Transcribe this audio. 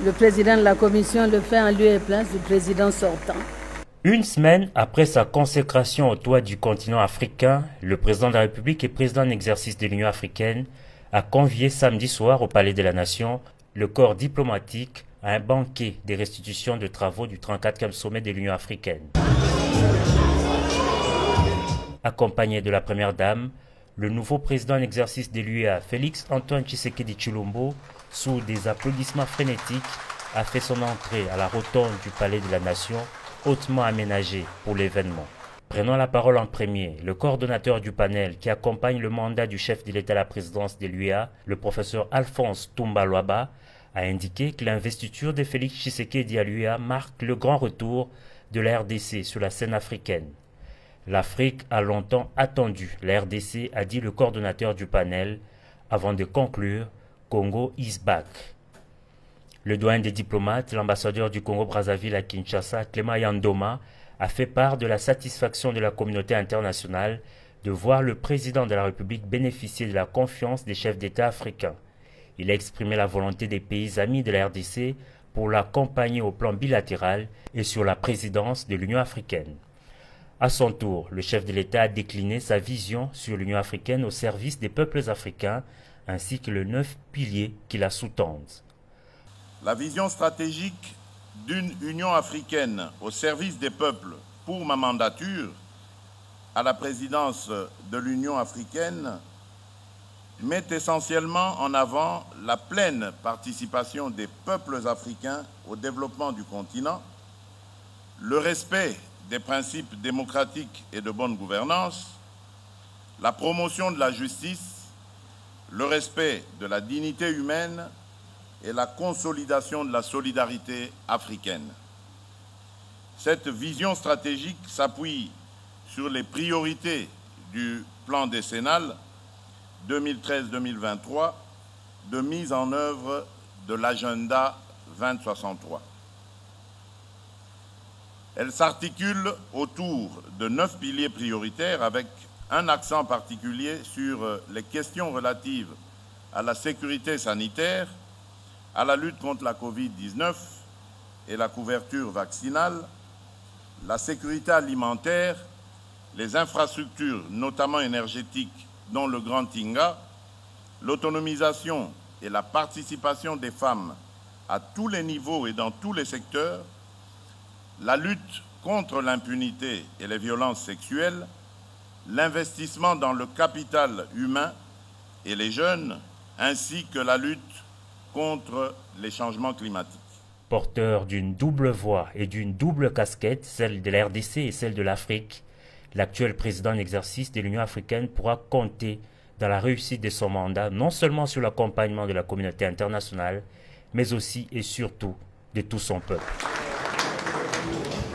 Le président de la commission le fait en lieu et place du président sortant. Une semaine après sa consécration au toit du continent africain, le président de la République et président en exercice de l'Union africaine a convié samedi soir au Palais de la Nation le corps diplomatique à un banquet des restitutions de travaux du 34e sommet de l'Union africaine. Accompagné de la première dame, le nouveau président en exercice de l'UEA, Félix Antoine Tshisekedi Tshilombo, sous des applaudissements frénétiques, a fait son entrée à la rotonde du Palais de la Nation, hautement aménagée pour l'événement. Prenant la parole en premier, le coordonnateur du panel qui accompagne le mandat du chef de l'État à la présidence de l'UEA, le professeur Alphonse Toumba Lwaba, a indiqué que l'investiture de Félix Tshisekedi à l'UEA marque le grand retour de la RDC sur la scène africaine. L'Afrique a longtemps attendu la RDC, a dit le coordonnateur du panel, avant de conclure « Congo is back ». Le doyen des diplomates, l'ambassadeur du Congo-Brazzaville à Kinshasa, Clément Yandoma, a fait part de la satisfaction de la communauté internationale de voir le président de la République bénéficier de la confiance des chefs d'État africains. Il a exprimé la volonté des pays amis de la RDC pour l'accompagner au plan bilatéral et sur la présidence de l'Union africaine. À son tour, le chef de l'État a décliné sa vision sur l'Union africaine au service des peuples africains ainsi que les 9 piliers qui la sous-tendent. La vision stratégique d'une Union africaine au service des peuples pour ma mandature à la présidence de l'Union africaine met essentiellement en avant la pleine participation des peuples africains au développement du continent, le respect des principes démocratiques et de bonne gouvernance, la promotion de la justice, le respect de la dignité humaine et la consolidation de la solidarité africaine. Cette vision stratégique s'appuie sur les priorités du plan décennal 2013-2023 de mise en œuvre de l'agenda 2063. Elle s'articule autour de 9 piliers prioritaires avec un accent particulier sur les questions relatives à la sécurité sanitaire, à la lutte contre la Covid-19 et la couverture vaccinale, la sécurité alimentaire, les infrastructures, notamment énergétiques, dont le Grand Tinga, l'autonomisation et la participation des femmes à tous les niveaux et dans tous les secteurs, la lutte contre l'impunité et les violences sexuelles, l'investissement dans le capital humain et les jeunes, ainsi que la lutte contre les changements climatiques. Porteur d'une double voix et d'une double casquette, celle de la RDC et celle de l'Afrique, l'actuel président en exercice de l'Union africaine pourra compter dans la réussite de son mandat, non seulement sur l'accompagnement de la communauté internationale, mais aussi et surtout de tout son peuple.